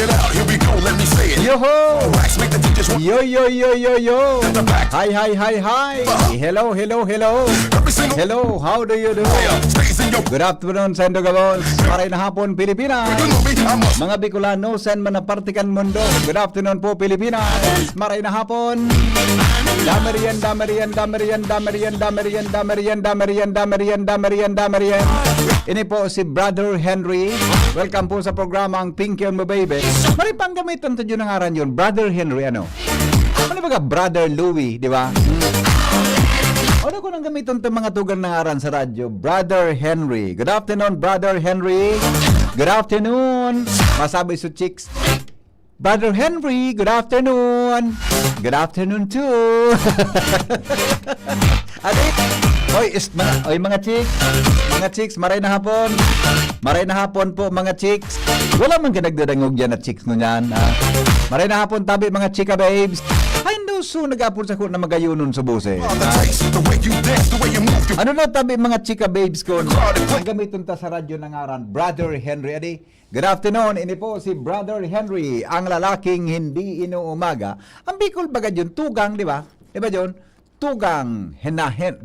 it out, here we go, let me say it. Yo-ho! Wax, make the teachers want Yo, yo, yo, yo, yo! the back. Hi, hi, hi, hi! Hello, hello, hello! Every single Hello, how do you do? player stays in your. Good afternoon, Sendo Gabos. Maray na hapon, Pilipinas. You know me, I must. Mga Bicolano, saan man napartikan mundo. Good afternoon po, Pilipinas. Maray na hapon. Damarian, damarian, damarian, damarian, damarian, damarian, damarian, damarian, damarian, damarian. Ini po si Brother Henry. Welcome po sa programang Pinky on My Baby. Maray pang gamitan to yun ang aran yun. Brother Henry, ano? Ano ba ka? Brother Louie, di ba? Ano ko nang gamitan itong mga tugan ng aran sa radyo? Brother Henry. Good afternoon, Brother Henry. Good afternoon. Masabi sa chicks. Brother Henry, good afternoon. Good afternoon too. Adi, mga chicks. Mga chicks, maray na hapon. Maray na hapon po, mga chicks. Wala man ka nagdadangog yan na chicks no yan. Maray na hapon tabi, mga chika babes. Ay, no, so nag-apon sa ko na magayunon sa buse. The taste, the way you dance, the way you move. Ano na tabi, mga chika babes ko? Ang gamiton ta sa radyo ng aran, Brother Henry. Adi, good afternoon. Ini po si Brother Henry, ang lalaking hindi inuumaga. Ang Bicol bagad yun, tugang, di ba? Di ba yun? Tugang,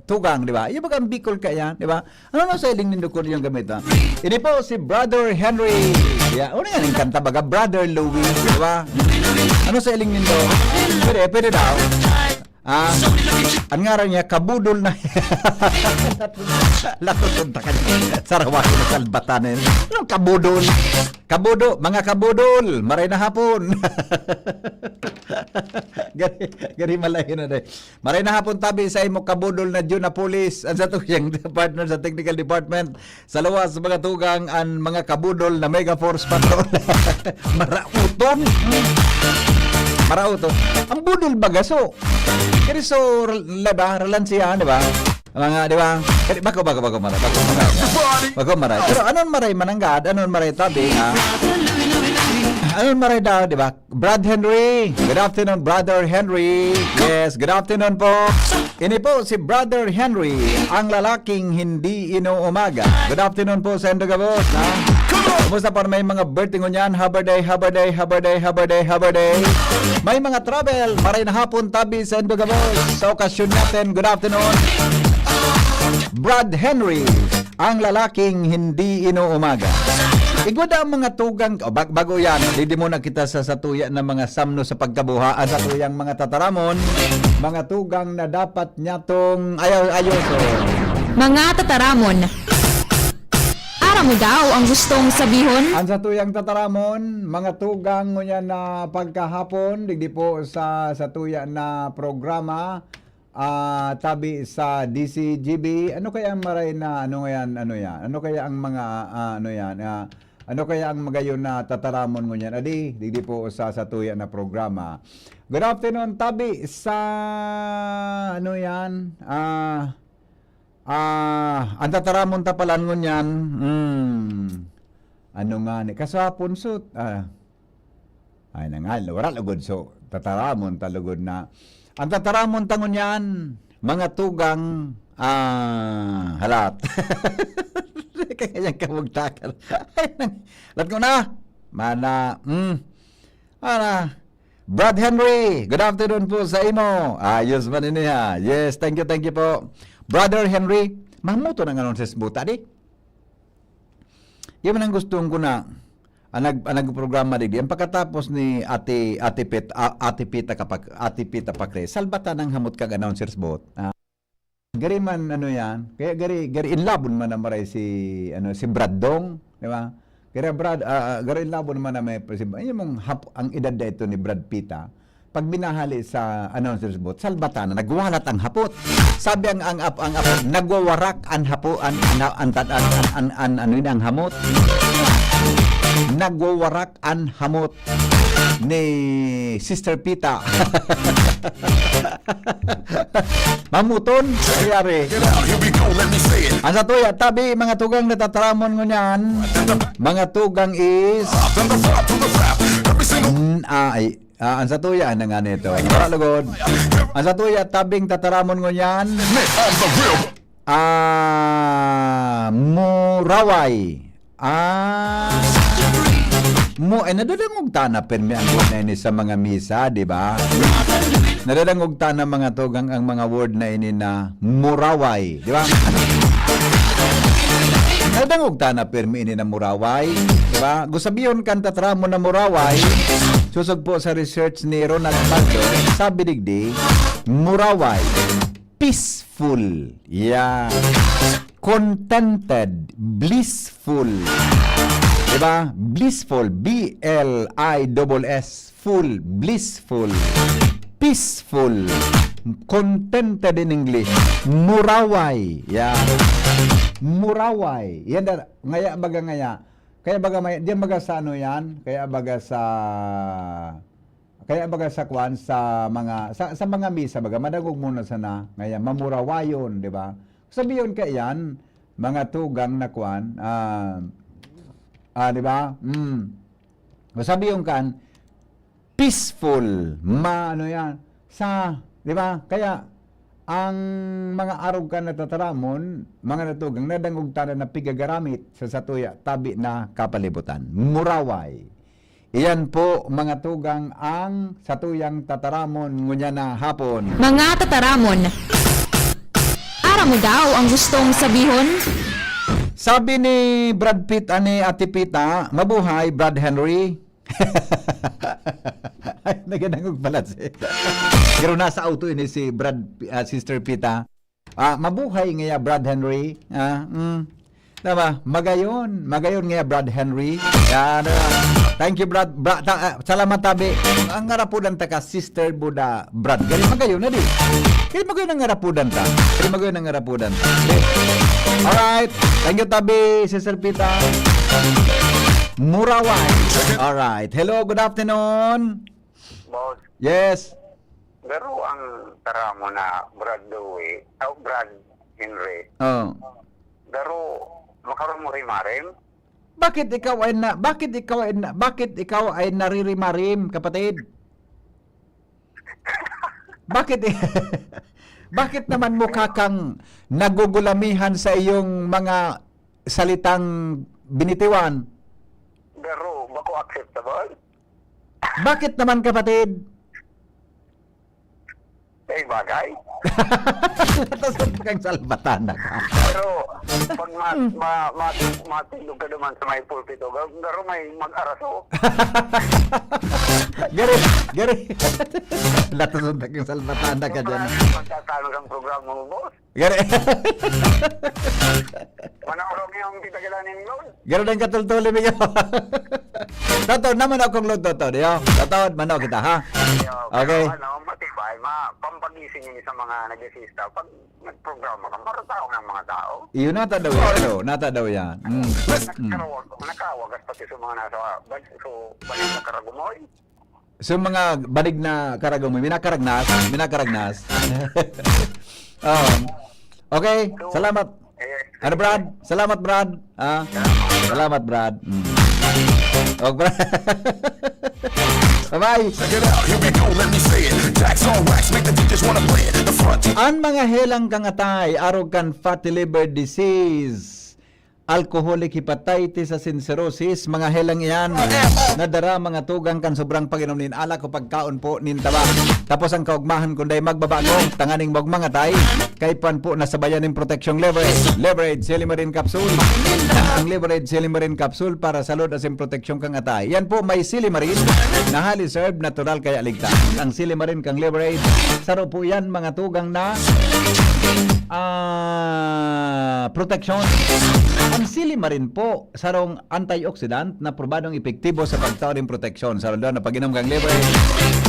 tugang, di ba? Yung bagang Bicol kaya, di ba? Ano na sa iling nindo ko yung gamit, ha? Ini po si Brother Henry. Yeah, ano nga yung kanta baga? Brother Louie, di ba? Ano sa iling nindo? Pwede daw. Ang ngaran niya, kabudol na. Lakotod na kanya. Sarawaki na salbatanin. Anong kabudol? Kabudo, mga kabudol. Maray na hapon. Gari malayo na dahil. Maray na hapon tabi sa imo kabudol na June na police. Ang sa tuyang partner sa technical department. Sa lawas mga tugang ang mga kabudol na mega force patrol. Marauton. Marauton. Ang budol bagaso. Kaya so, ralansiya, di ba? Mga, di ba? Bako maray. Pero anon maray mananggad? Anon maray tabi, ha? Anon maray daw, di ba? Brad Henry. Good afternoon, Brother Henry. Yes, good afternoon po. Ini po si Brother Henry, ang lalaking hindi inuumaga. Good afternoon po sa Endo Gabos, ha? Kumusta pa may mga birthday ngunyan? Haberday. May mga travel. Maray na hapon tabi sa Endo Gabos. Sa okasyon natin, good afternoon. Brad Henry, ang lalaking hindi inuumaga. Igwada ang mga tugang, bago yan, hindi muna kita sa satuya ng mga samno sa pagkabuhaan, sa tuyang mga tataramon, mga tugang na dapat nyatong ayoso. Mga tataramon, ara mo daw ang gustong sabihon? Ang sa tuyang tataramon, mga tugang ngunyan na pagkahapon, digdi po sa tuya na programa, tabi sa DCGB. Ano kaya ang maray na ano yan? Ano kaya ang mga ano kaya ang magayon na tataramon ngunyan? Adi, digdi po sa tuya na programa. Good afternoon tabi sa ano yan? Ang tataramon tapalan ngunyan. Ano nga ni kasapon sut. Ay nangal, wala lugod so tataramon talugod na. Ang tataramon tangon yan, mga tugang, halat. Kaya kamugtakal. Lat ko na. Mana, Brad Henry, good afternoon po sa imo. Ayos man niya. Yes, thank you po. Brother Henry, mamuto na nga nun sa sbuta, di? Yan ang gustong ko na. Ang programa digdi. Ang pagkatapos ni Ate Pita Pakre, salbata ng hamot kag announcers bot. Gari man ano yan. Kaya gari inlabon man na maray si Brad Dong, di ba? Kaya gari inlabon man na may yung ang edad da ito ni Brad Pita. Pag binahali sa announcers bot, salbata na nagwalat ang hapot. Sabi ang nagwawarak ang hapo ang hamot. Nagwawarak ang hamot ni Sister Pita. Mamuton, kayari. Ang sa tuya, tabi, mga tugang natataramon ngunyan. Mga tugang is... ang sa tuya, ano nga nito? Maralugod. Ang sa tuya, tabing tataramon ngunyan. Muraway. Mo ay nadadangog tana permi ang word na ini sa mga misa, di ba? Nadadangog tana mga tugang ang mga word na ini na muraway, di ba? Nadadangog tana permi ini na muraway, di ba? Gusabiyon kan tatramo na muraway. Susog po sa research ni Ronald Baldo, sabi digdi, muraway, peaceful, yeah, contented, blissful. Diba? Blissful. B-L-I-S-S. Full. Blissful. Peaceful. Contented in English. Muraway. Yeah. Muraway. Yan da. Ngaya baga ngaya. Kaya baga may, diyan baga sa ano yan? Kaya baga sa kwan sa mga misa baga madagog muna sana ngaya mamurawayon, di ba? Sabiyon kaya yan mga tugang na kwan di ba? Sabi yung kan, peaceful, ano yan, di ba? Kaya, ang mga arog ka na tataramon, mga natugang, nadangog tana na pigagaramit sa satuya, tabi na kapalibutan. Muraway. Iyan po, mga tugang, ang satuyang tataramon, ngunya na hapon. Mga tataramon, aram mo daw ang gustong sabihon? Sabi ni Brad Pitt ani Ate Pita, mabuhay Brad Henry. Ay, naganangog pala si. Pero nasa auto ini si Brad, Sister Pita. Mabuhay ngaya Brad Henry. Diba? Magayon ngaya Brad Henry. Yan. Thank you Brad. Salamat tabi. Ang ngarapudan ta ka Sister Buda Brad. Gali magayon na di. Gali magayon ang ngarapudan ta. Alright. Thank you tabi Sister Pita. Muraway. Alright. Hello, good afternoon. Boss, Yes. pero ang tara mo na Brad Dewey, Brad Henry, Oh. pero makaroon mo rimarim? Bakit ikaw ay naririmarim, kapatid? Bakit naman mukha kang nagugulamihan sa iyong mga salitang binitiwan? Pero bako acceptable? Bakit naman, kapatid? Bagay? Tapos kang salbatana ka. Pero pag matulog ka naman sa may pulpito, pero may mag-araso. Gari. Latasun kang salbatana ka dyan. Magtatanong ang programa mo, boss. Gari. Manaurog yung kitagalanin load. Gari ng katultuli mo yun. Totoo naman akong load totoo. Totoo, manaw kita, ha? Okay. Pero matibay, pampagising yun sa mga nag-assista. Pag nag-programa ka, maratao ng mga tao. Iyo, nata daw yan. Nakawagas pati sa mga nasa balik na Karagumoy. So mga banig na karagamoy, minakaragnas. Okay, salamat. Ano Brad? Salamat Brad. Salamat Brad. Oh, Brad. Bye-bye. Check it out, here we go, let me say it. Jacks on wax, make the DJs wanna play it. The front Ang mga helang kangatay, arrogant fatty liver disease, alcoholic hepatitis sa cirrhosis, mga helang iyan, nadara mga tugang kan sobrang pag-inom nin alak o pagkaon po nin taba. Tapos ang kaugmahan kunday magbabago, tanganing magmangatay, kay pan po nasabayan ng protecsyong leverage Silimarin Capsule. Ang leverage Silimarin Capsule para salud as in protecsyong kangatay. Yan po may Silimarin na highly served, natural kaya ligtas. Ang Silimarin kang leverage, saro po yan mga tugang na protection. Ang Silimarin po, sarong antioxidant na probadong epektibo sa pagtawin proteksyon. Sa lalo na pag-inom kang leverage,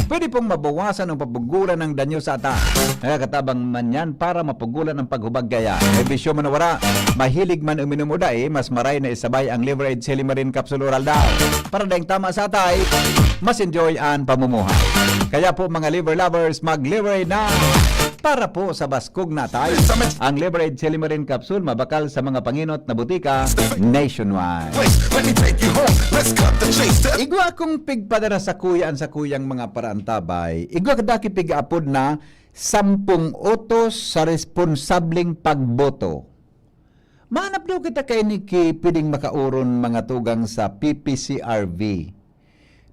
pwede pong mabawasan ang papugulan ng danyo sa ata. Nagkatabang man yan para mapugulan ang paghubag gaya. May bisyo manawara, mahilig man uminom o dahi, mas maray na isabay ang leverage Silimarin Capsule Oral daw. Para dahing tama sa atay, mas enjoy ang pamumuhay. Kaya po mga liver lovers, mag-leverage na para po sa baskog na tayo. Ang leverage Silimarin Capsule mabakal sa mga panginot na butika nationwide. place, let me take you home. Let's cut the chase. Igwa kong pigpadara sa kuyang mga parantabay. Igwa kadaki pig-apod na 10 utos sa responsableng pagboto. Mahanap daw kita kay Niki pwedeng makauron mga tugang sa PPCRV.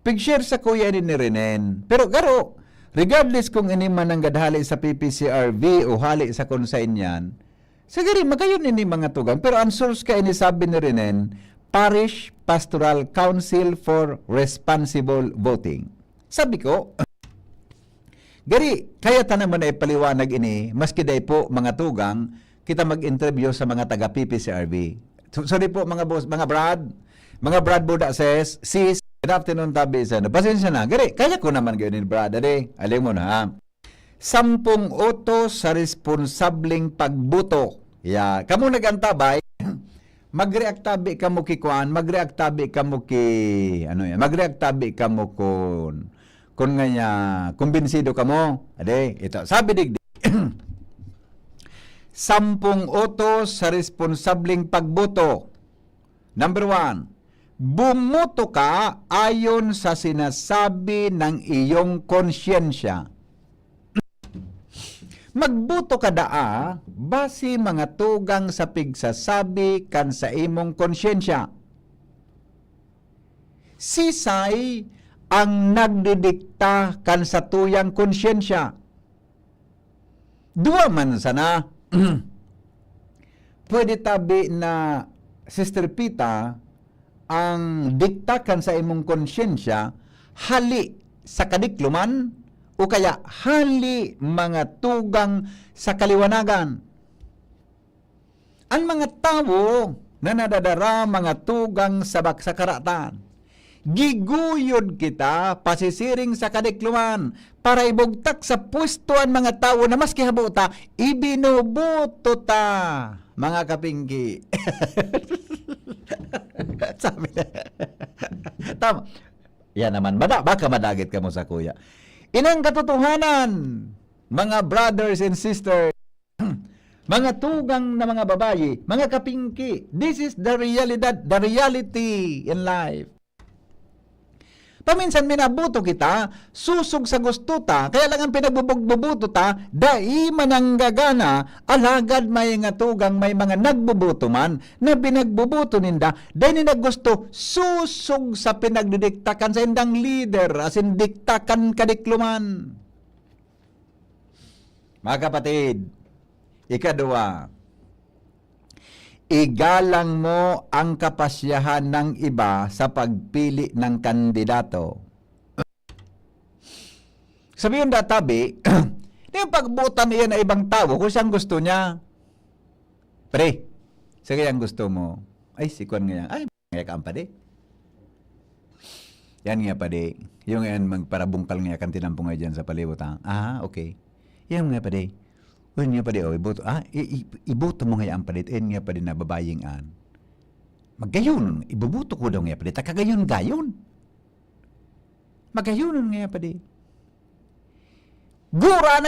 pig-share sa kuya ni Renen. Pero garo, regardless kung ini man ang gadhali sa PPCRV o hali sa konsain yan, sagari, magayon ini mga tugang. Pero ang source ka ini sabi ni Renen, Parish Pastoral Council for Responsible Voting. Sabi ko, gari, kaya ta naman ay paliwanag ini, maski day po mga tugang, kita mag-interview sa mga taga PPCRV. Sorry po mga boss, mga Brad Buda says, sis, good afternoon tabi sa pasensya na. Gari, kaya ko naman ganyan Brad, ade, alam mo na. 10 utos sa responsableng pagbuto. Ya, kamo nagantabay, mag-react tabi ka mo ki kuan, mag-react tabi ka mo ki ano yan, mag-react tabi ka mo kung nga niya, kumbinsido ka mo. Ade, ito, sabi digdi. 10 utos sa responsableng pagboto. Number 1, bumoto ka ayon sa sinasabi ng iyong konsyensya. Magboto ka daa, base mga tugang sa pigsasabi kan sa imong konsyensya. Sisay ang nagdidikta kan sa tuyang konsyensya. Dua man sana, pwede tabi na Sister Pita, ang diktakan sa imong konsyensya, hali sa kadikluman, o kaya hali mga tugang sa kaliwanagan. Ang mga tao na nadadara mga tugang sa karatan, giguyod kita pasisiring sa kadikluman para ibugtak sa pwesto ang mga tao na maski habuta, ibinubuto ta, mga kapinggi. Sabi na. Tama. Yan naman, baka madagit ka mo sa kuya. Inang katotohanan, mga brothers and sisters, mga tugang na mga babayi, mga kapingki, this is the reality in life. Paminsan minabuto kita, susog sa gusto ta, kaya lang ang pinagbubuto ta, dai mananggagana, alagad may nga tugang may mga nagbubuto man, na binagbubuto ninda, dahil nila gusto, susog sa pinagdidiktakan sa indang leader, as in diktakan kadikluman. Mga kapatid, ikadua, igalang mo ang kapasyahan ng iba sa pagpili ng kandidato. Sabihin databi, yung pagbutan niya na ibang tao kung siyang gusto niya. Pre, sige ang gusto mo. Ay, sikon nga yan. Ay, ngayak ang pade. Yan nga pade. Yung yan magparabungkal nga kan tinampong nga dyan sa palibot. Ah, okay. Yan nga pade. Uy, nga pa di, iboto. Iboto mo nga ang palit, nga pa di na babaying an. Magayon, ibubuto ko daw nga pa di, takagayon-gayon. Magayon nga pa di. Gura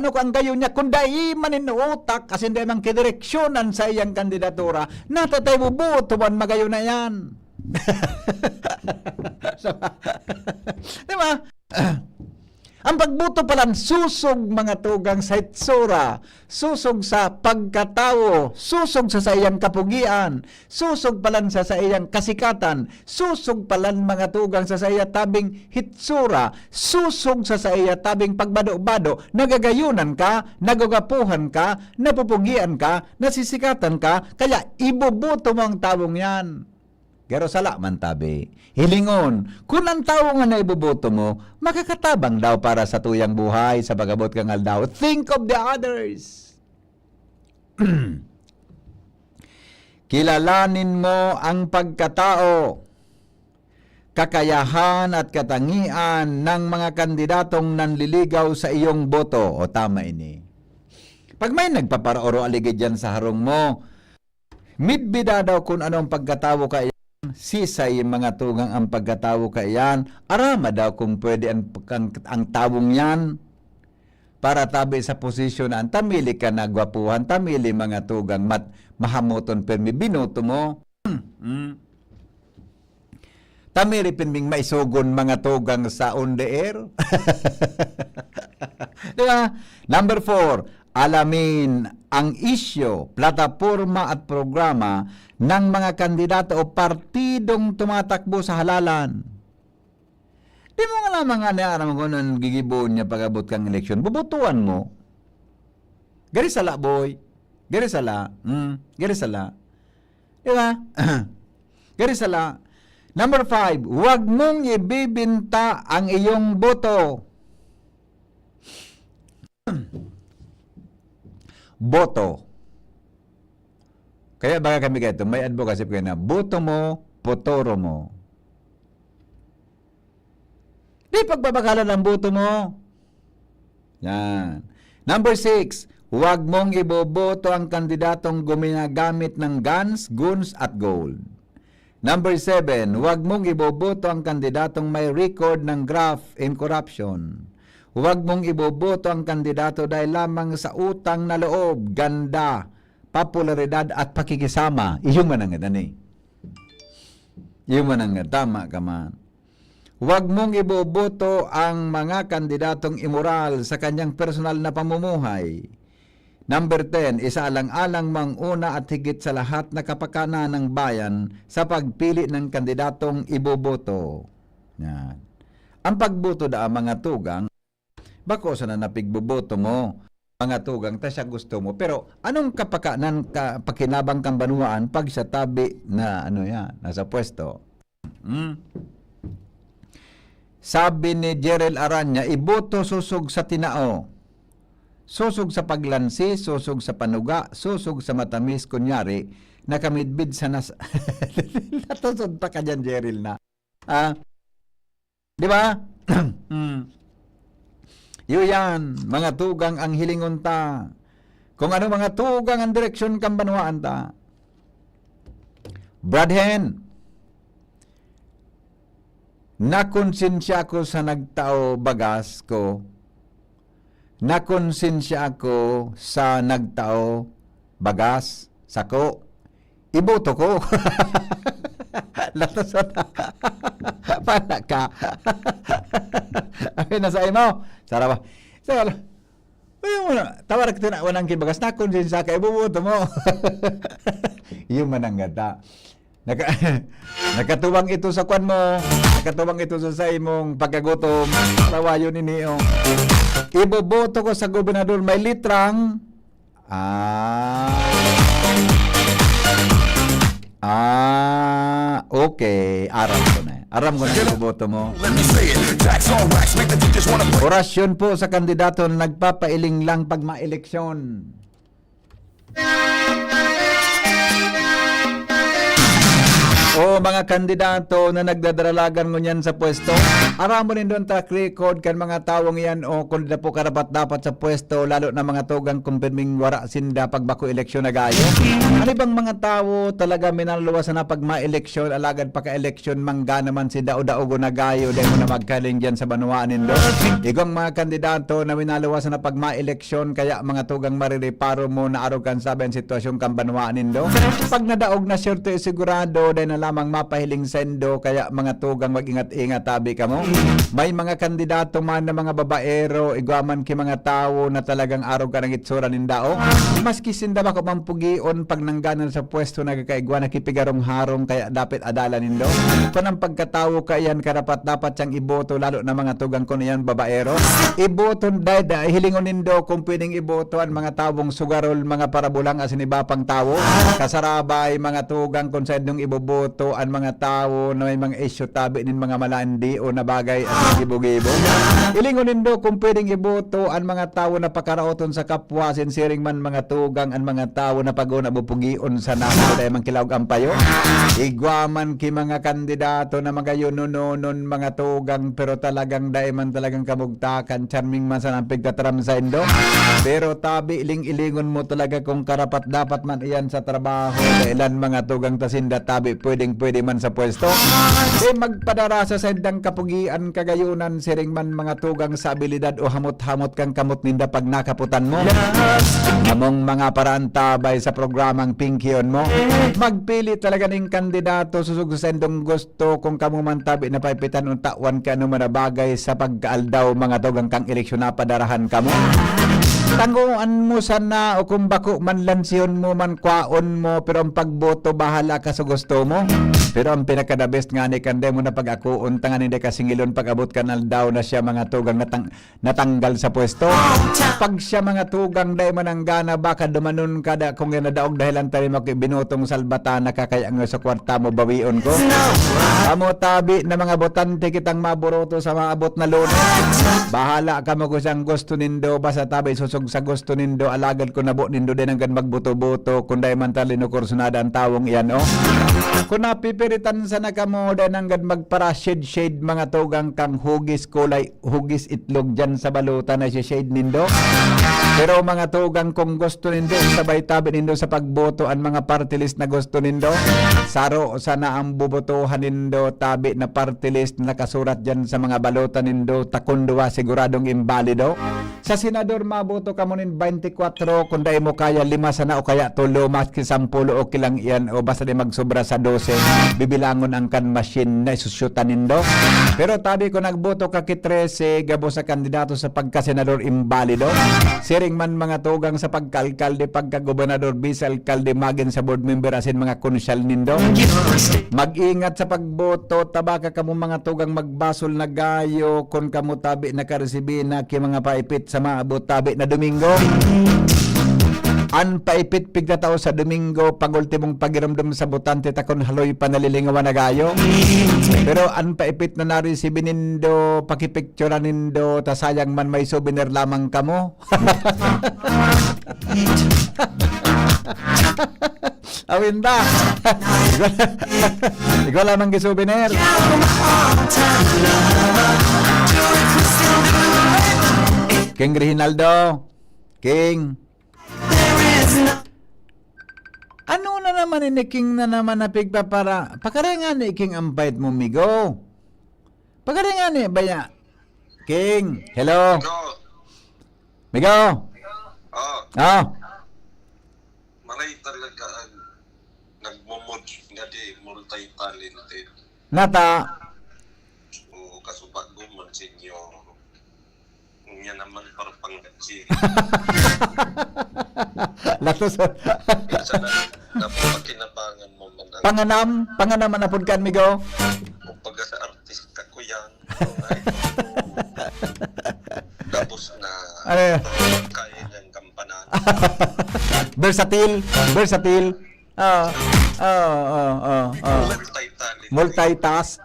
ko ang gayon niya, kung dahil maninuotak, kasi hindi mang kidireksyonan sa iyang kandidatura, natatay bubuto man magayon na yan. Diba? Ang pagbuto palang susog mga tugang sa itsura, susog sa pagkatao, susog sa iyang kapugian, susog palang sa iyang kasikatan, susog palang mga tugang sa iya tabing hitsura, susog sa iya tabing pagbado-bado, nagagayunan ka, nagagapuhan ka, napupugian ka, nasisikatan ka, kaya ibubuto mo ang tawong yan. Pero sala man tabi, hilingon, kung ang tao nga na ibuboto mo, makakatabang daw para sa tuyang buhay, sa bagabot kang aldaw. Think of the others. Kilalanin mo ang pagkatao, kakayahan at katangian ng mga kandidatong nanliligaw sa iyong boto. O tama ini. Pag may nagpaparaoro aligid dyan sa harong mo, midbida daw kung anong pagkatao ka sisay mga tugang ang pagkatawo ka iyan, arama daw kung pwede ang tawong yan para tabi sa posisyon na tamili ka na gwapuhan, tamili mga tugang mahamuton permi binuto mo. Tamili pinming maisugon mga tugang sa on the air. Diba? Number 4, alamin ang isyo, plataporma at programa ng mga kandidato o partidong tumatakbo sa halalan. Di mo nga lamang nga naaraman ko nung gigibuon niya pag-abot kang eleksyon. Bubutuan mo. Gari sala, boy. Gari sala. Gari sala. Di ba? Gari sala. Number 5, huwag mong ibibinta ang iyong boto. Boto. Kaya baka kami ganito, may advocacy ko na, boto mo, potoro mo. Di pagbabakalan ang boto mo. Yan. Number 6, huwag mong iboboto ang kandidatong gumagamit ng guns, goons, at gold. Number 7, huwag mong iboboto ang kandidatong may record ng graft in corruption. Huwag mong iboboto ang kandidato dahil lamang sa utang na loob, ganda, popularidad at pakikisama. Iyong manangadan eh. Iyong manangadan. Tama ka man. Huwag mong iboboto ang mga kandidatong immoral sa kanyang personal na pamumuhay. Number 10, isaalang-alang manguna at higit sa lahat na kapakanan ng bayan sa pagpili ng kandidatong iboboto. Yan. Ang pagboto da mga tugang, bako sa na napigboboto mo, mga tugang, ta siya gusto mo. Pero anong kapakanan, pakinabang kang banuan pag sa tabi na ano yan, nasa pwesto? Sabi ni Jerel Aranya, iboto susog sa tinao. Susog sa paglansi, susog sa panuga, susog sa matamis, kunyari, nakamidbid sa natusod pa ka dyan, Jeril, na. Di ba? Yun yan, mga tugang ang hilingon ta. Kung ano mga tugang ang direksyon kang banuaan ta. Bradhen, nakonsensya ako sa nagtao bagas ko. Nakonsensya ako sa nagtao bagas sako. Iboto ko. Latasot. Pana ka. Ay, nasa mo. Sarap. Sarap. Tawar ka na wanang kibagas. Nakonsensya ka. Iboboto mo. Yung mananggata. Nakatuwang ito sa kwan mo. Nakatuwang ito sa imong pagkagutom. Tawayo ni Neo. Iboboto ko sa gobernador may litrang okay. Aram ko na. Aram ko na iboboto mo. Let me say it. Tax on wax, make the teachers wanna play. Orasyon po sa kandidato na nagpapailing lang pag ma-eleksyon. O mga kandidato na nagdadralagan ngunyan sa pwesto, aram mo rin doon track record kan mga tawong yan o kung na po karapat dapat sa pwesto, lalo na mga tugang kumpirming wara sinda pagbako eleksyon na gayo. Ano bang mga tao talaga minaluwasan na pag ma-eleksyon, alagad pagka-eleksyon, mangga naman si dao-daogo na gayo, dahil mo na magkaling dyan sa banuaan nindo. Igong mga kandidato na minaluwasan na pag ma-eleksyon, kaya mga tugang maririparo mo na arugan sabi ang sitwasyon kang banuaan nindo. Pag nadaog na syerte sigurado, dahil na lamang mapahiling sendo, kaya mga tugang mag-ingat-ingat tabi ka mo. May mga kandidato man na mga babaero, igwaman ki mga tao na talagang araw ka ng itsura nindao. Maski sinda ba ko mampugion pag nangganan sa pwesto nagkakaigwa na kipigarong harong, kaya dapat adala nindo. Kung ang pagkatawo ka yan, karapat dapat siyang iboto, lalo na mga tugang ko na yan babaero. Iboto dahil hilingon nindo kung pwedeng iboto ang mga tawong sugarol, mga parabulang asin iba pang tao. Kasarabay mga tugang kung sa indong iboboto ang mga tao na may mga isyo tabi nin mga malandi o na bagay at gibo-gibo. Ilingon nindo kung pwedeng iboto ang mga tao na pakaraoton sa kapwa, sinsiring man mga tugang ang mga tao na pag-una bupugion sa nako dahil mang kilawag ang payo. Igwaman ki mga kandidato na mga yununonon mga tugang, pero talagang dahil man talagang kamugtakan, charming man sa nampigtatram sa indo. Pero tabi iling-ilingon mo talaga kung karapat dapat man iyan sa trabaho, dahil mga tugang tasinda tabi pwede man sa pwesto. Di magpadarasa sa indang kapugian kagayunan, siring man mga tugang sa abilidad o hamot-hamot kang kamot ninda pag nakaputan mo. Among mga paraan tabay sa programang Pinkion mo. Magpili talaga ng kandidato susug sa indong gusto, kung kamo man tabi na paipitan o tawan ka ano man na bagay sa pagkaaldaw mga tugang kang eleksyon na padarahan ka mo. Tanguan mo sana o kung bako man lansiyon mo man kwaon mo, pero ang pagboto bahala ka sa gusto mo. Pero ang pinaka-the best nga ni kande mo na pag ako untangan hindi kasingilon pag-abot ka na daw na siya mga tugang natanggal sa pwesto. Pag siya mga tugang day mananggana baka dumanon kada kung yan nadaog dahilan tayo binutong salbatana ka kaya nga sa kwarta mo bawion ko. Amo tabi na mga botante kitang maburoto sa maabot na lunes. Bahala ka mo kung siyang gusto nindo basta tabi susog sa gusto nindo alagad ko nabo nindo din hanggang magbuto-buto kung day man talino kursunada ang tawong iyan o. Kung napipiritan sa nakamo din hanggang magpara shade mga tugang kang hugis kulay hugis itlog dyan sa baluta na si shade nindo. Pero mga tugang kung gusto nindo sabay tabi nindo sa pagboto ang mga party list na gusto nindo. Saro sana ang bubotohan nindo tabi na party list na nakasurat dyan sa mga baluta nindo takunduwa siguradong imbalido. Sa senador maboto ka mo nin 24 kung dahil mo kaya 5 sana o kaya 3 maski 10 o kilang iyan o basta di magsobra sa 12 bibilangon ang kan machine na isusyutan nindo. Pero tabi ko nagboto ka ki 13 gabo sa kandidato sa pagka-senador imbalido. Siring man mga tugang sa pagka-alkalde pagka-gobernador vice-alkalde magin sa board member asin mga konsyal nindo. Mag-ingat sa pagboto tabaka kamo mga tugang magbasol na gayo kung kamo tabi nakaresibi na ki mga paipit sa maabot tabi na Domingo. An paipit pigna tao sa Domingo pag ultimong pagiramdam sa botante takon haloy panalilingawan na gayo. Pero an paipit na naresibi nindo pakipicture nindo ta sayang man may souvenir lamang kamo. Awinda. Ikaw lamang gi-souvenir. King Reginaldo. King. Ano na naman ini King na naman napigpa para pakarengan ni King ang bait mo migo. Pakarengan ni baya. King, hello. Migo. Ah. Maray talaga ang nagmumod nga di multi-talented. Nata. O kasubag mo sinyo. Nga naman para panggatsi. Latos. Minsan na napakinabangan mo man. Panganam na pud kan migo. O pagka sa artista ko yan. Tapos na Ano? kaya niyang kampanan. Versatile. Multi-talented. Multitask.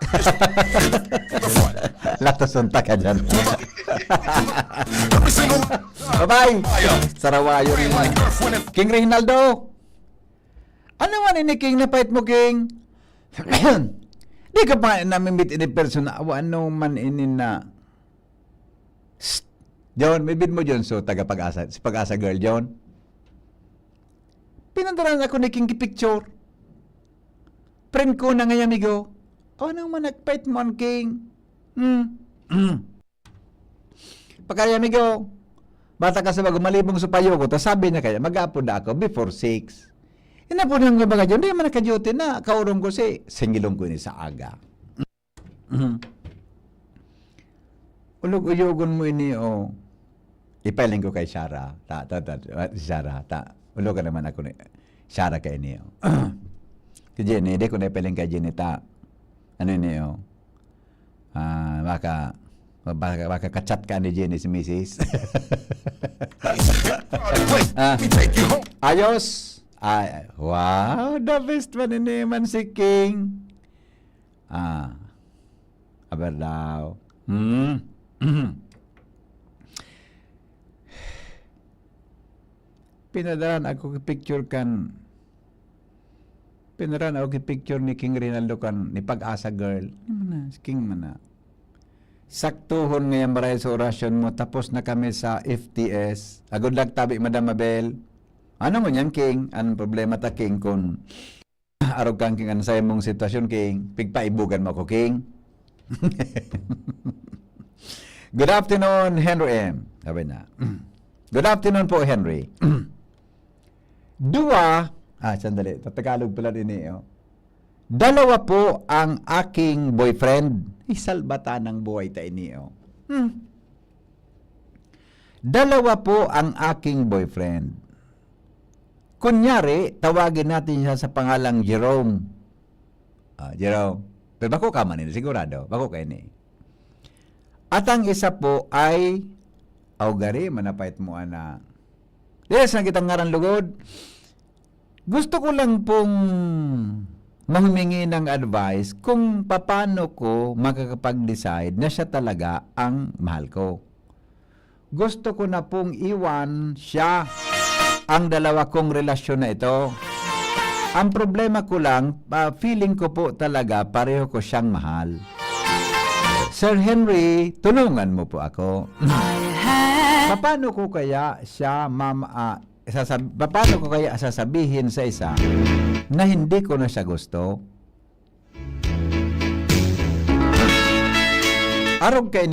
Latos unta ka dyan. Bye-bye. Sarawayo rin mo. King Reginaldo. Ano man ini King napait mo King? Di ka pa namimit ini person na ano man ini na John, may bid mo John so taga-pag-asa. Si Pag-asa girl John. Pinandaran ako ni King picture. Friend ko na ngayon amigo. Ano man nagpait mo ang King? Pagkaya amigo, bata ka sa bago malibong supayo ko, tapos sabi niya kaya, mag-aapon na ako before 6. Inapon nga mga dyan, hindi naman naka-duty na, kaurong ko si, singilong ko ni sa aga. Ulog-uyogon mo ini, o, ipaling ko kay Shara, ulog ka naman ako ni, Shara kay ini, o. Kaya Jenny, hindi ko na ipaling kay Jenny, ano ini, o, baka kachat ka ni Jenny si Mrs. Ayos. Wow, the best man ini man si King. Aber daw. Pinadaran ako picture kan. Pinadaran ako picture ni King Reginaldo kan ni Pag-asa girl. Mana si King mana. Saktuhon ngayon maray sa orasyon mo, tapos na kami sa FTS. Agod lang tabi, Madam Mabel. Ano mo yan, King? Anong problema ta, King, kung arog kang King, ano sa'yo mong sitwasyon, King? Pigpaibugan mo ako, King. Good afternoon, Henry M. Sabi na. Good afternoon po, Henry. Sandali, Tagalog pala din eh. Dalawa po ang aking boyfriend. Isalbata ng buhay tayo niyo. Dalawa po ang aking boyfriend. Kunyari, tawagin natin siya sa pangalang Jerome. Jerome. Pero bako ka man ini, sigurado. Bako ka ini. At ang isa po ay, gari, manapait mo ana. Yes, na kitang ngaran lugod. Gusto ko lang pong mahumingi ng advice kung paano ko makakapag-decide na siya talaga ang mahal ko. Gusto ko na pong iwan siya ang dalawa kong relasyon na ito. Ang problema ko lang, feeling ko po talaga pareho ko siyang mahal. Sir Henry, tulungan mo po ako. Paano ko kaya siya, paano ko kaya sasabihin sa isa na hindi ko na siya gusto? Arog kay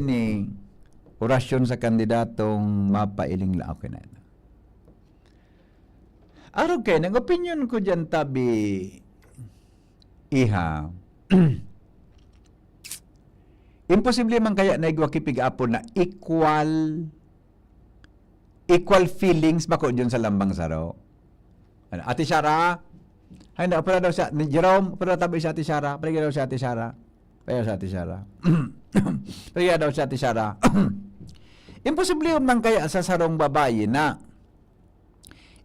ni orasyon sa kandidatong mapailing la ako na. Arog kay ng opinion ko dyan tabi iha. Imposible man kaya na igwakipig apo na equal feelings bako dyan sa lambang saro. Ano, Ate Sara, ay na, para daw siya, ni Jerome, para tabi siya Ate Sara, para daw siya Ate Sara, para sa Ate Sara. Para daw siya Ate Sara. Imposible man kaya sa sarong babae na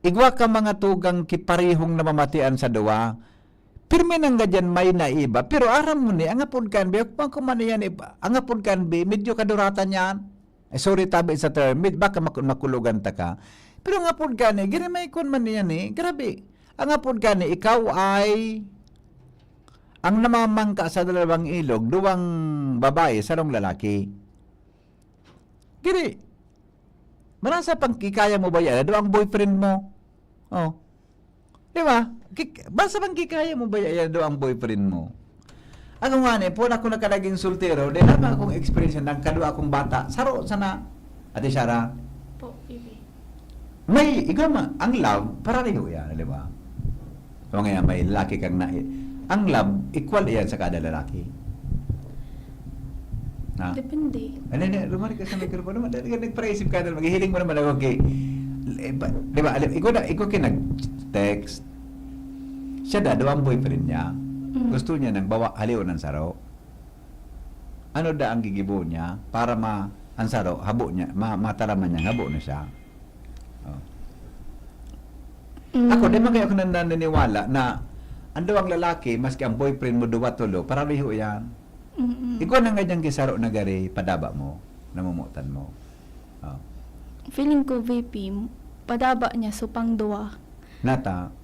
igwa ka mga tugang kiparihong namamatian sa duwa, pirme nang gadyan may naiba, pero aram mo ni, ang apod kan be, kung kumaniyan iba, ang apod kan be, medyo kaduratan yan. Sorry tabi sa term, baka makulugan ta ka. Pero ang apod kan eh, ginamay kon man yan eh, grabe. Ang apod kan eh, ikaw ay ang namamangka sa dalawang ilog, duwang babae, sarong lalaki. Gini, marasa pang kikaya mo ba yan? Duwang boyfriend mo. Oh. Di ba? Basta bang kikaya mo ba yan do ang boyfriend mo? Ako nga ni, po na ako nakalaging soltero, dahil naman akong experience ng kadua akong bata. Saro, sana, Ate Sara? Po, Bibi. May, igama, ang love, parariho yan, di ba? So ngayon, may lalaki kang na, ang love, equal yan sa kada lalaki. Na? Depende. Ano, lumari ka sa microphone naman, nagpraisip ka naman, maghihiling mo naman ako, okay. Di ba, ikaw kinag-text, siya daw ang boyfriend niya. Gusto niya nang bawa haliw ng saro. Ano da ang gigibo niya para ang saro, habo niya, mataraman niya, habo na siya. Oh. Ako, di man kayo ako naniniwala na ang dawang lalaki, maski ang boyfriend mo duwa tulo, para liho yan. Ikaw na nga diyang kisaro na gari, padaba mo, namumutan mo. Oh. Feeling ko, VP, padaba niya so pang duwa. Nata,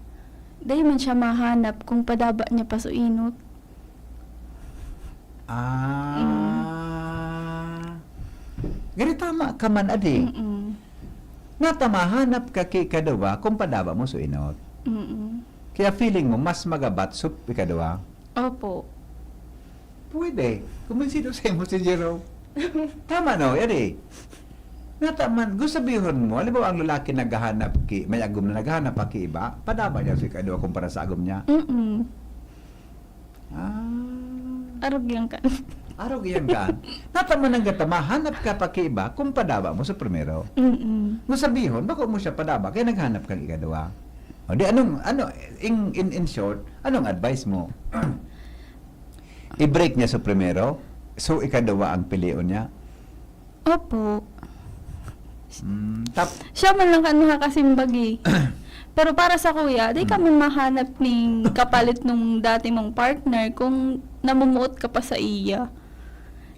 Dahil man siya mahanap kung padaba niya pa so inot. Gari tama ka man, adi. Nata mahanap ka kay kadawa kung padaba mo so inot. Kaya feeling mo, mas magabat sup ikadawa. Opo. Pwede. Kumansino sa mo si Jerome. Tama no, adi. Nataman, gusto sabihin mo, alam mo ang lalaki naghahanap may agom na naghahanap pa ki iba, padaba niya si kadwa kumpara sa agom niya. Arog yan ka. Arog yan ka. Nataman ang gata, mahanap ka pa ki iba kung padaba mo sa primero. Gusto sabihin, bako mo siya padaba, kaya naghanap kang ikadwa. O di, in short, anong advice mo? I-break niya sa primero, so ikadwa ang pilion niya? Opo. Siya man lang nakakasimbagi. Pero para sa kuya, di kami mahanap ng kapalit nung dati mong partner kung namumuot ka pa sa iya.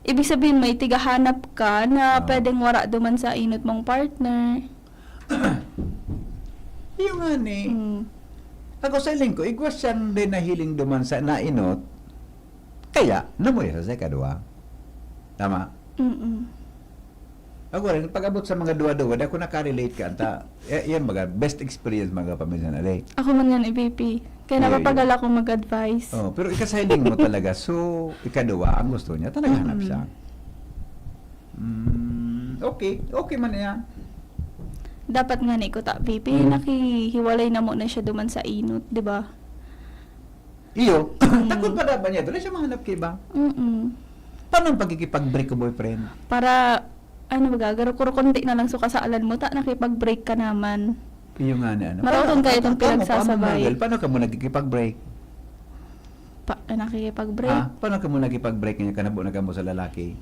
Ibig sabihin may tigahanap ka na pwedeng wara duman sa inot mong partner. Yung nga ni. Ako sa iling ko, igwas siyang din nahiling duman sa nainot. Kaya, namuya sa kadwa. Tama? Ako rin, pag-abot sa mga duwa-duwa, ako nakarelate ka. Yan mga best experience mga pamisan. Ako man yan, EVP. Kaya napapagal ako mag-advise. Oh, pero ikasahiling mo talaga. So, ikaduwa, ang gusto niya, talaga hanap siya. Okay man yan. Dapat nga ni ko ta, VP. Nakihiwalay na mo na siya duman sa inot, di ba? Iyo, takot pa dapat niya. Doon siya mahanap kay ba? Paano ang pagkikipag-break ko, boyfriend? Para, ano ba gagaro, konti na lang so kasaalan mo, nakipag-break ka naman. Iyo nga ni ano. Maraton kayo itong Paano- pinagsasabay. Paano ka mo nagkikipag-break? Nakikipag-break. Paano ka mo nagkikipag-break niya kanabo na ka mo sa lalaki?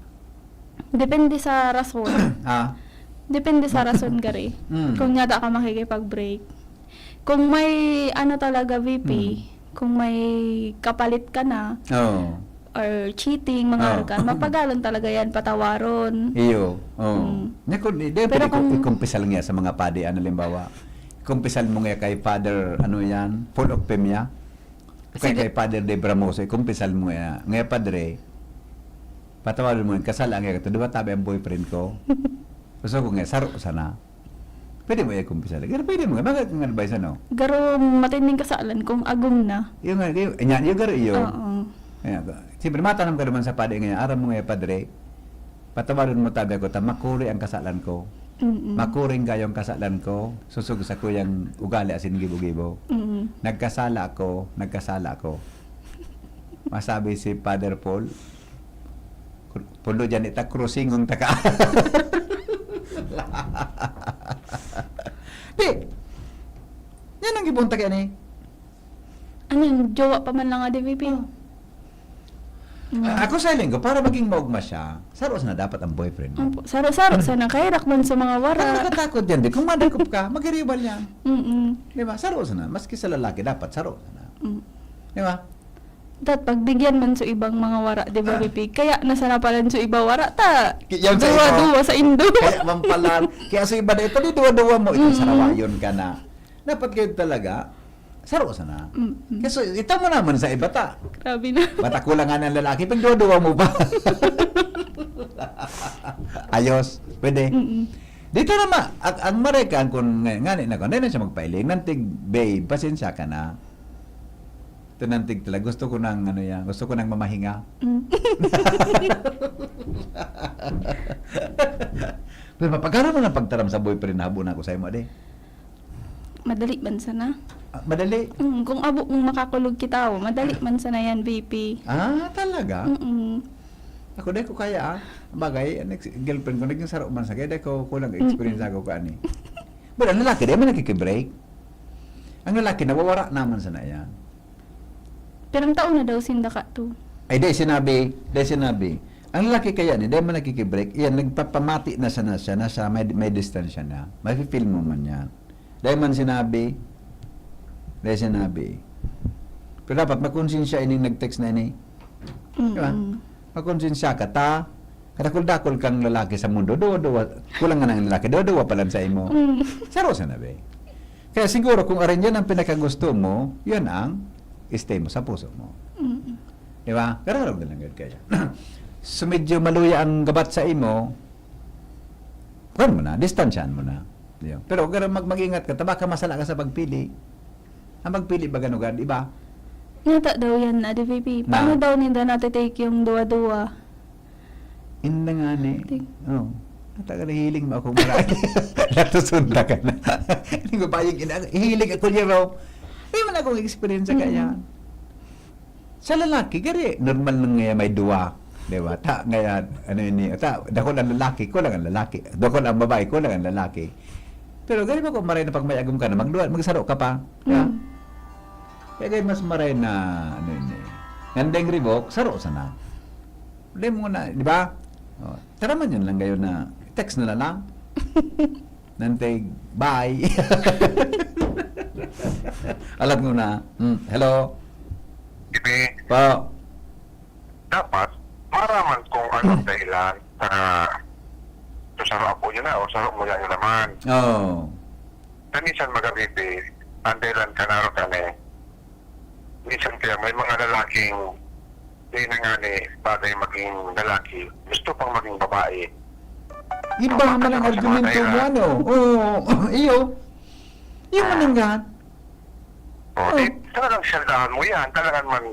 Depende sa rason. Ha? Depende sa rason gari. Mm. Kung nyata ka makikipag-break. Kung may ano talaga VP, kung may kapalit ka na Oo. or cheating, mga argan, mapagalon talaga yan, patawaron. Iyo. Oo. Pero Pero kung- ikumpisal nga sa mga padi, ano limbawa. Kumpisal mo nga kay Father, ano yan, full of Pemia. Kay Sige. kay Father de Bramoso, kumpisal mo nga padre, patawarin mo, kasal ang nga, di ba tabi ang boyfriend ko? Gusto ko nga, saro sana. Pwede mo kumpisal. Pero pwede mo nga, bakit kong advice ano? Garo matinding kasalan kung agong na. Yung nga, yung garo iyo. Oo. Siyempre, matanong ka naman sa padi ngayon, aram mo nga padre, patawarin mo tabi ako, makuri ang kasalan ko. Mm-mm. Makuring kayong kasalan ko, susug sa kuyang ugali asin gibo-gibo. Mm-mm. Nagkasala ako. Masabi si Father Paul, puno dyan ita cruising ng taka. Di, yan ang gibunta kaya ni. Ano yung jowa pa man lang nga DVP? Ako sa linggo, para maging maugma siya, saros na dapat ang boyfriend mo. Saro-saro sana kay rakman sa mga Ang wara. nakatakot yan, di. Kung madakop ka, mag-iribal yan. Mm-mm. Di ba? Saros na. Maski sa lalaki, dapat saros na. Mm. Di ba? Dat pagbigyan man sa ibang mga wara, di ba VP? Kaya nasa napalan sa ibang wara, ta. Yan sa Duwa-duwa sa Indo. Kaya mampalan. Kaya sa iba na ito, di duwa-duwa mo. Itong sarawayon ka na. Dapat kayo talaga, saro na. Mm-mm. Kasi ito mo naman sa iba ta. Grabe na. Bata kulangan ng lalaki, pag duwa-duwa mo ba? Ayos. Pwede. Mm-mm. Dito naman, ang Marekan, kung nganin na ko, hindi na siya magpailing, nantig, babe, pasensya ka na. Ito nantig talaga, gusto ko nang, ano yan, gusto ko nang mamahinga. Mm. Pero mapagkara mo ng pagtaram sa boyfriend na habo na ako sa imo, ade. Madali man sana. Madali. Kung abo kung makakulog kita, madali man sana yan, VP. Talaga? Mm-mm. Ako dahil ko kaya bagay, girlfriend ko, naging sarap man sa kaya dahil ko kulang experience ako ka ani. But ang lalaki, dahil man nakikibreak. Ang lalaki, nawawara naman sana yan. Pero ang taon na daw sinda ka to. Ay, dahil sinabi, ang lalaki kaya ni, dahil man nakikibreak, yan, nagpapamati na sana siya, nasa may distansya na. May feel mo man yan. Dahil man sinabi, pero dapat makonsensya ining nag-text na ini. Diba? Makonsensya ka ta, kadakol-dakol kang lalaki sa mundo, duwa-duwa, kulang nga ng lalaki, duwa-duwa pa lang sa imo. Saro sa nabi. Kaya siguro kung arin yan ang pinakagusto mo, yun ang stay mo sa puso mo. Di ba? Kararag na lang kaya. So medyo maluya ang gabat sa imo, kuhan mo na, distansyan mo na. Diyo. Pero mag-ingat ka, taba ka masala ka sa pagpili. Ang pagpili ba ganun, iba? Nata daw yan na, DVP. Paano daw nila natitake yung duwa-duwa? Inda nga ni. Ting. Oo. Nataga na hiling mo akong marami. Natusunda ka na. Hindi ko pa yung hiling ako niya raw. Hindi man akong experience sa kanya. Sa lalaki, gari, normal nang ngayon may duwa. Diba? Ta, ngayon, ano yun, dako ang lalaki, ko lang ang lalaki. Dako ang babae, ko lang ang lalaki. Pero gari mo kung maray na pag may agum ka na, magsaro ka pa. Yeah? Kaya gari mas maray na, ano yun, ngandeng ribok, saro sana. Hindi mo na, di ba? Oh, taraman yun lang gayon na, text na lang. Nantig, bye. Alam mo na. Hello? Ibi, Po. dapat, maraman kung anong dahilan sa sarap po yun na o sarap mo yan yun naman. Oh. Minsan magabibi, ang dahilan ka na rin kami. Minsan kaya may mga lalaking di na nga ni bagay maging lalaki, gusto pang maging babae. Iba naman ang argumento mo, ano? Oo. Iyo. Iyo mo nang yan. O, di, talagang saldahan mo yan. Talagang man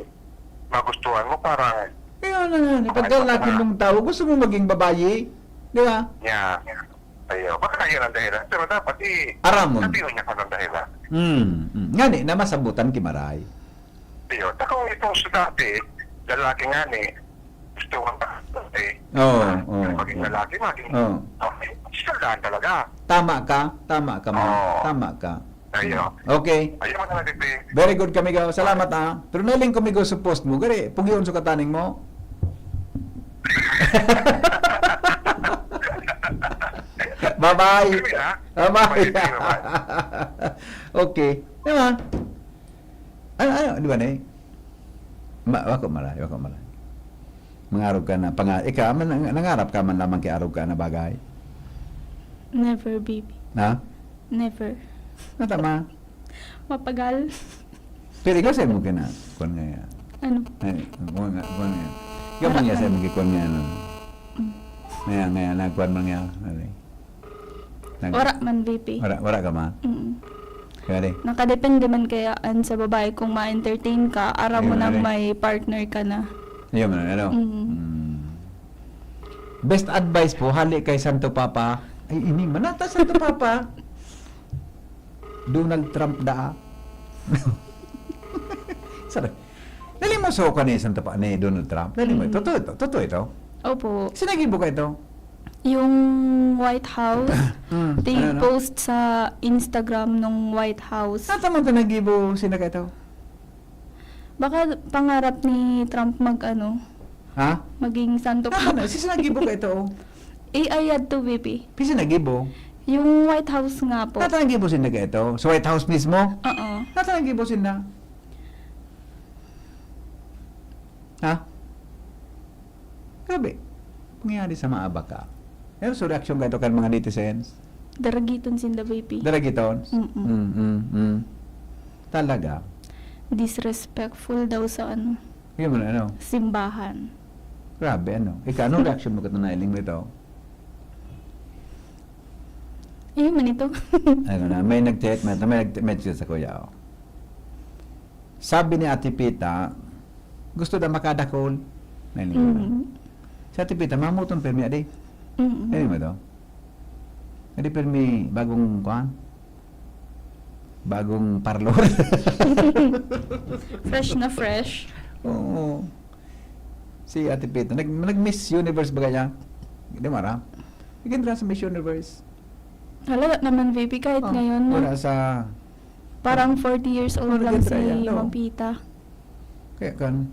magustuhan mo parang Iyo na nga. Pag lalaki mong tao, gusto mo maging babae. Di ba? niya. Ayaw, baka yun ang dahilan. Pero dapat Aramon. sabihin niya kung ang dahilan. Nga ni, namasabutan kimaray. Ayun, takong itong sa dati, lalaki nga ni, gusto kang dati. Oo. Maging lalaki, maging Oo. okay. Saldahan talaga. Tama ka mo. Oo. Tama ka. Ayo. Okay. Ayaw mo na nagtipi. Very good kamigo. Salamat Pero naling kamigo sa post mo. Gari, pugiyon sa kataning mo. Bye-bye. Sige, ha? Bye-bye. Sige naman. Okay. Diba? Ano, di ba na wako malay. Mangarap ka na, ikaw, nangarap ka man lamang kay arog ka na bagay. Never, baby. Ha? Never. Tama. Mapagal. Pero ikaw sa'yo mo kina, kung nga, Ano? kung nga. Ikaw mo nga sa'yo mo kikon nga, ano. Ngayon, nagkuhan mo nga, ano. Wara man, baby. Wala ka ma. Kaya Nakadepende man kayaan sa babae kung ma-entertain ka, ara mo Ayun, nang ayun. may partner ka na. Ayun mo na, ano? Mm. Best advice po, hali kay Santo Papa. Ay, ini manata Santo Papa. Donald Trump da. Sorry. Dali mo so ka ni Santo Papa ni Donald Trump. Dali mo. Totoo ito. Opo. Sinagibo ka ito. Yung White House, they Ano? post sa Instagram ng White House. Sa tamang tanagibo sina ka ito. Baka pangarap ni Trump Ha? maging santo pa. Ano? Sinagibo ka ito. AI ad to, baby. Pisa nagibo. Yung White House nga po. Natanagibo sina ka ito. Sa White House mismo. Oo. Natanagibo sina. Ha? Grabe. Pangyari sa mga baka. Ano sa reaksyon ka ito kan mga netizens? Daragiton sinda, baby. Daragiton? Mm-mm. Talaga? Disrespectful daw sa Yun mo na, ano? simbahan. Grabe, ano? Ikaw, anong reaksyon mo katanailing mo ito? Ayun man ito. Ano na, may nag-message sa kuya. Oh. Sabi ni Ate Pita, gusto na makadakol. Nailing mo na. Sa Ate Pita, mamutong permi, adi. Nailing mo ito? Adi permi, bagong kuhan? Bagong parlor. Fresh na fresh. Oo. Si Ate Pita, nag-Miss Universe ba kaya? Hindi mara. Nagindra sa Miss Universe. Hala naman, baby, kahit ngayon, no? Wala sa... Parang 40 years old Oh, lang si nagkatra yan, no? Ma'am Pita. Kaya kan...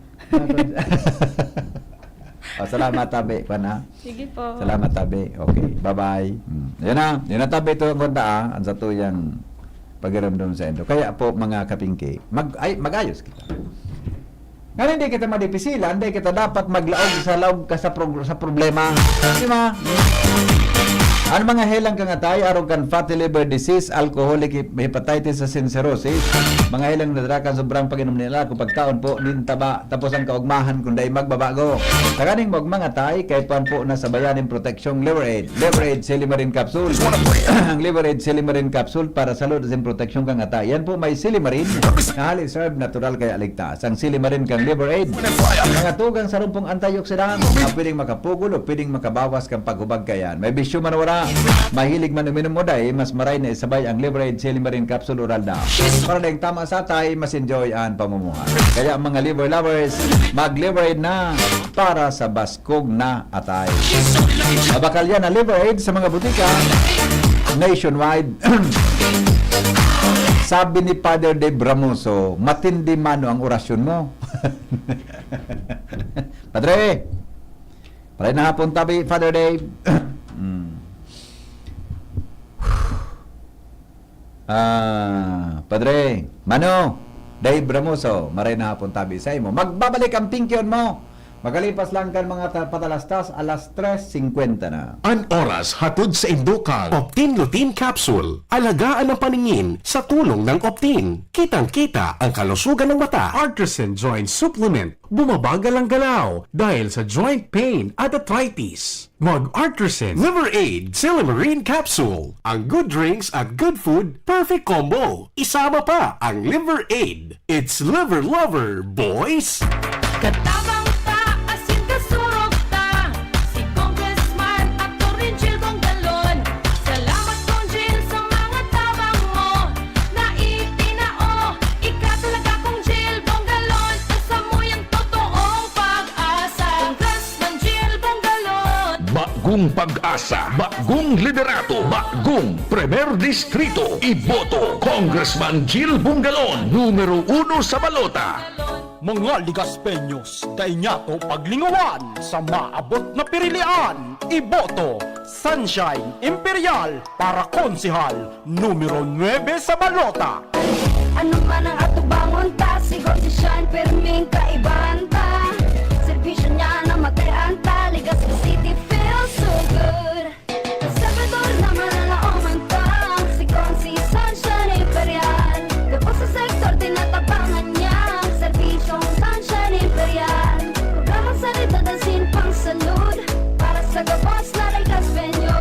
salamat tabi, pana. Sige po. Salamat tabi. Okay, bye-bye. Yan na tabi ito ang konta ang sa tuyang pagiramdam sa endo. Kaya po mga kapingki, mag-ayos kita. Nga hindi kita madipisilan, hindi kita dapat maglaog sa laog ka sa problema. Di ba? Ano mga helang kangatay, arog kan fatty liver disease, alcoholic hepatitis sa cirrhosis, mga helang nadrakan sobrang pag-inom nila kung pagkaon po din taba tapos ang kaugmahan kung dahil magbabago. Kaganing mga tay kay pan po na sabayanin proteksyong Liver Aid Silimarin Capsule. Ang Liver Aid Silimarin Capsule para sa lod sa proteksyong kangatay. Yan po may Silimarin na hali serve natural kaya ligtas. Ang Silimarin kang Liver Aid, mga tugang sa rumpong antioxidant na pwedeng makapugol o pwedeng makabawas kang paghubag kayan. May bisyo man wala. Mahilig man uminom mo dahil mas maray na isabay ang Liver Aid Silimarin Capsule Oral daw. Para na yung tama sa tay, mas enjoy ang pamumuhay. Kaya ang mga liver lovers, mag-Liver Aid na para sa baskog na atay. Mabakal yan ang Liver Aid sa mga butika nationwide. Sabi ni Father Dave Bramoso, matindi mano ang orasyon mo. Padre, palay na hapon tabi, Father Dave. Padre, Mano, Dave Bramoso, maray na hapon tabi sa imo. Magbabalik ang pinkyon mo. Magalipas lang kan mga patalastas, alas 3:50 na. An oras hatod sa Indukang Optin Lutein Capsule. Alagaan ang paningin sa tulong ng Optin. Kitang-kita ang kalusugan ng mata. Artisan Joint Supplement. Bumabagal ang galaw dahil sa joint pain at arthritis. Mag-Artisan Liver Aid Silimarin Capsule. Ang good drinks at good food, perfect combo. Isama pa ang Liver Aid. It's liver lover, boys! Katabang ta, asin kasurog ta. Si Congressman at Torringil Bongalon. Salamat Conjil sa mga tabang mo. Naitinao, ikatalaga Conjil Bongalon. Asa mo yung totoong pag-asa. Congressman Jill Bongalon. Bago bagong pag-asa, bagong liderato, bagong Premier Distrito. Iboto Congressman Jill Bungalon, numero 1 sa balota. Mga Ligaspeños, dainyato paglingawan sa maabot na pirilian. Iboto, Sunshine Imperial para konsihal, numero 9 sa balota. Ano man ang atubangon ta, sigon si Shine, perming kaibahan ta. Servisyo niya na matean ta, Legazpi City feels so good. Sabador naman ang naoman ta, sigon si Sunshine Imperial. Kapag sa sektor, tinatabangan niya, serbisyong Sunshine Imperial. Programang salita, dansin pang salud, para sa gabos na Ligaspeño.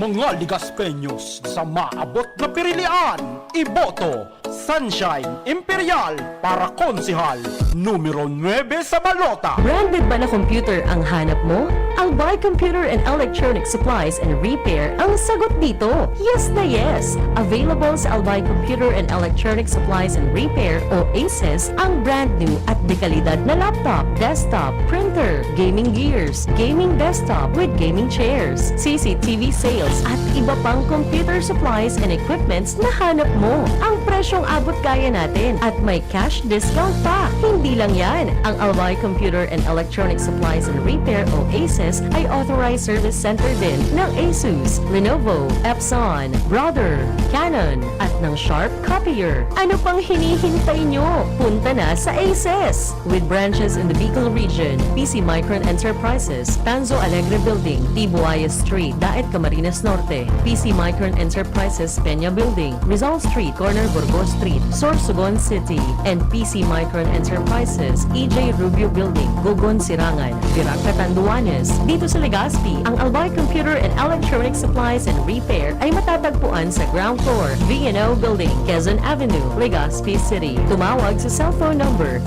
Mga Ligaspeños, sa maabot na pirilian. Iboto, Sunshine Imperial para konsihal, numero 9 sa balota. Branded ba na computer ang hanap mo? Albay Computer and Electronic Supplies and Repair ang sagot dito. Yes na yes! Available sa Albay Computer and Electronic Supplies and Repair o ACES ang brand new at dekalidad na laptop, desktop, printer, gaming gears, gaming desktop with gaming chairs, CCTV sales at iba pang computer supplies and equipments na hanap mo. Ang presyong abot kaya natin at may cash discount pa. Hindi lang yan. Ang Albay Computer and Electronic Supplies and Repair o ACES ay authorized service center din ng ASUS, Lenovo, Epson, Brother, Canon at ng Sharp Copier. Ano pang hinihintay nyo? Punta na sa ACES! With branches in the Bicol region, PC Micron Enterprises, Tanzo Alegre Building, Tibuaya Street, Daet Camarines Norte, PC Micron Enterprises, Peña Building, Rizal Street, Corner Burgos Street, Sorsogon City, and PC Micron Enterprises, EJ Rubio Building, Gogon Sirangan, Virac Catanduanes. Dito sa Legazpi, ang Albay Computer and Electronic Supplies and Repair ay matatagpuan sa ground floor, V&O Building, Quezon Avenue, Legazpi City. Tumawag sa cellphone number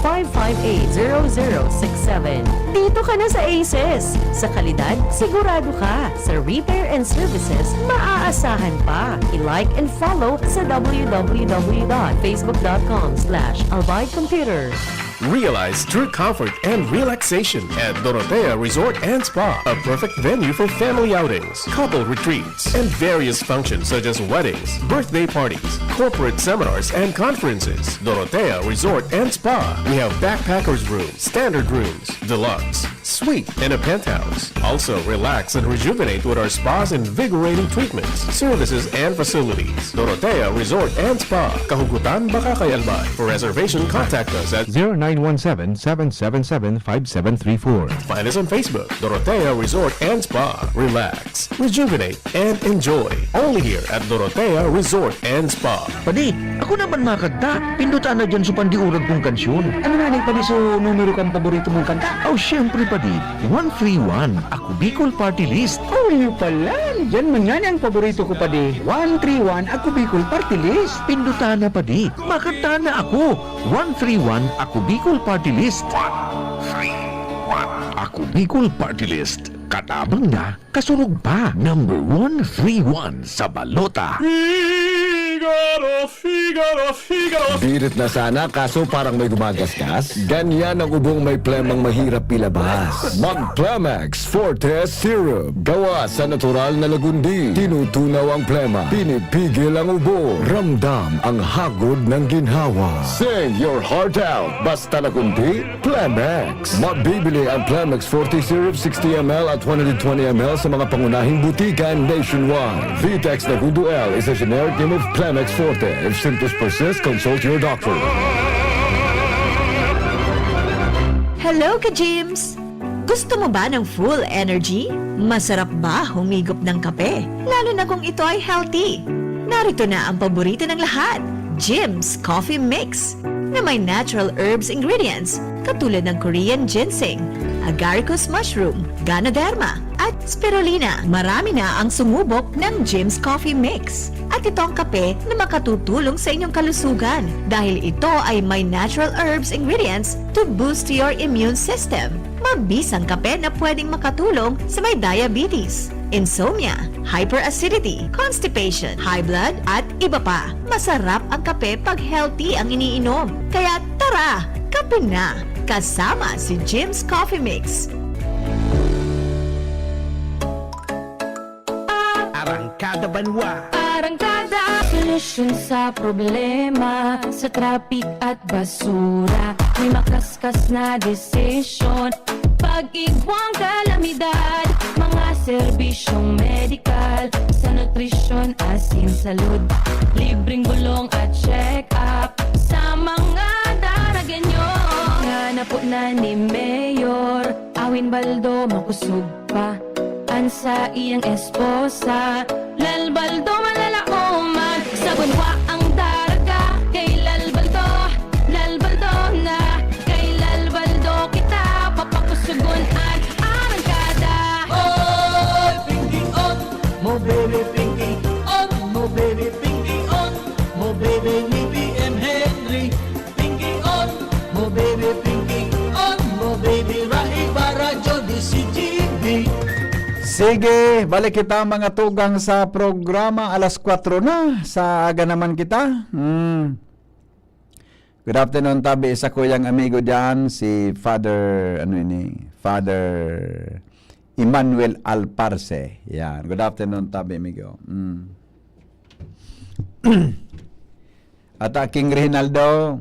0917-558-0067. Dito ka na sa ACES. Sa kalidad, sigurado ka. Sa repair and services, maaasahan pa. I-like and follow sa www.facebook.com/albaycomputer. Realize true comfort and relaxation at Dorotea Resort and Spa, a perfect venue for family outings, couple retreats, and various functions such as weddings, birthday parties, corporate seminars, and conferences. Dorotea Resort and Spa. We have backpackers rooms, standard rooms, deluxe, suite, and a penthouse. Also, relax and rejuvenate with our spas and invigorating treatments, services, and facilities. Dorotea Resort and Spa, Kahugutan, Bakakay, Albay. For reservation, contact us at 0917-777-5734. Find us on Facebook, Dorotea Resort and Spa. Relax, rejuvenate, and enjoy. Only here at Dorotea Resort and Spa. Padi, ako naman makanta. Pindutan na dyan sa pandiurag kong kansyon. Ano nga pa so numero kang paborito mong kanta? Oh, syempre padi. 131, ako Bicol Party List. Oh, yun pala. Yan man yan ang paborito ko pa di. 131, ako Bicol Party List. Pindutan na padi. Makanta na ako. 131, ako Bicol Party List. Ako Bicol Party List. Katabang na, kasurog pa. Number 131 sa balota. Birit na sana kaso parang may gumagasgas. Ganyan ang ubong may plemang mahirap ilabas. Mag-Plemex Forte Syrup. Gawa sa natural na lagundi. Tinutunaw ang plema. Pinipigil ang ubo. Ramdam ang hagod ng ginhawa. Sing your heart out. Basta lagundi, Plemex. Mabibili ang Plemex Forte Syrup 60ml at 120ml sa mga pangunahing butikan nationwide. Vitex Nagundo L is a generic name of Plemex Forte. If symptoms persist, consult your doctor. Hello ka-Jims! Gusto mo ba ng full energy? Masarap ba humigop ng kape? Lalo na kung ito ay healthy. Narito na ang paborito ng lahat, Jims Coffee Mix, na may natural herbs ingredients katulad ng Korean ginseng, agaricus mushroom, ganoderma, at spirulina. Marami na ang sumubok ng Jims Coffee Mix. At ito ang kape na makatutulong sa inyong kalusugan dahil ito ay may natural herbs ingredients to boost your immune system. Mabisang kape na pwedeng makatulong sa may diabetes, insomnia, hyperacidity, constipation, high blood, at iba pa. Masarap ang kape pag healthy ang iniinom. Kaya tara, kape na! Kasama si Jims Coffee Mix. kada banwa. Arangkada, solusyon sa problema, sa traffic at basura. May makaskas na desisyon, pag-igwang kalamidad, mga serbisyong medikal, sa nutrisyon, asin, salud, libreng bulong at check-up, sa mga daraganyo. Nga na po na ni Mayor, Awin Baldo, makusog pa, ansa iyang esposa, Lalbaldo malalauman, sa bunwa ang daraga, kay Lalbaldo na, kay Lalbaldo kita, papakusugon at arangkada. Oy, pinky on, mo baby pinky on, mo baby pinky on, mo baby ni BM Henry, pinky on, mo baby pinky on, mo baby Rai Barajo di CGB. Sige, balik kita mga tugang sa programa. Alas 4 na. Sa aga naman kita. Good afternoon, tabi. Isa ko yung amigo dyan, si Father Emmanuel Alparce. Yan. Good afternoon, tabi, amigo. At King Reynaldo,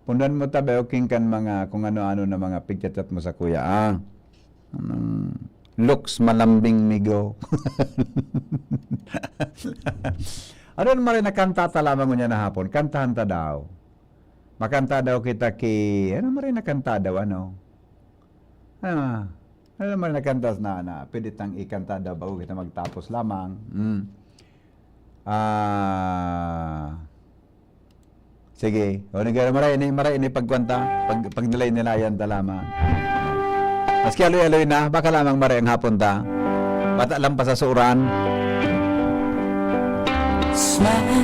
pundan mo tabi o King kan mga kung ano-ano na mga picture-chat mo sa kuya. Looks malambing migo. Ano naman rin nakanta talamang mo niya na hapon? Kantahan ta daw. Makanta daw kita ki... Ano naman rin nakanta daw, ano? Ano naman rin nakanta na pwede tang ikanta daw bago kita magtapos lamang. Sige. O nagara maray ini pagkwanta. Pag nilay-nilayan ta lamang. Maski aloy-aloy na, baka lamang maray ang hapon ta. Bata lang pa sa suran. Smile,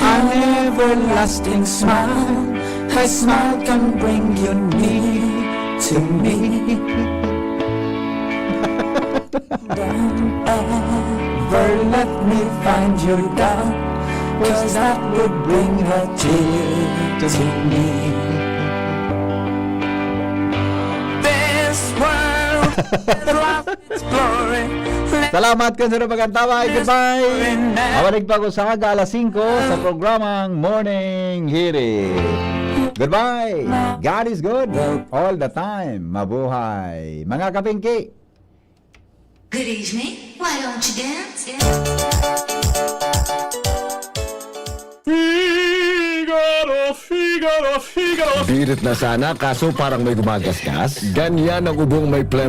an everlasting smile. A smile can bring you near to me. Don't ever let me find you down, 'cause that would bring a tear to me. This world is lost its glory. Salamat ka sa pagkantaway. Goodbye. Mabalik pa ko sa aga alas 5 sa programang Morning Hearing. Goodbye. God is good all the time. Mabuhay. Mga kapingki. Good evening. Why don't you dance? Birit na sana kaso parang may gumagasgas. Ganyan ang ubong may plema.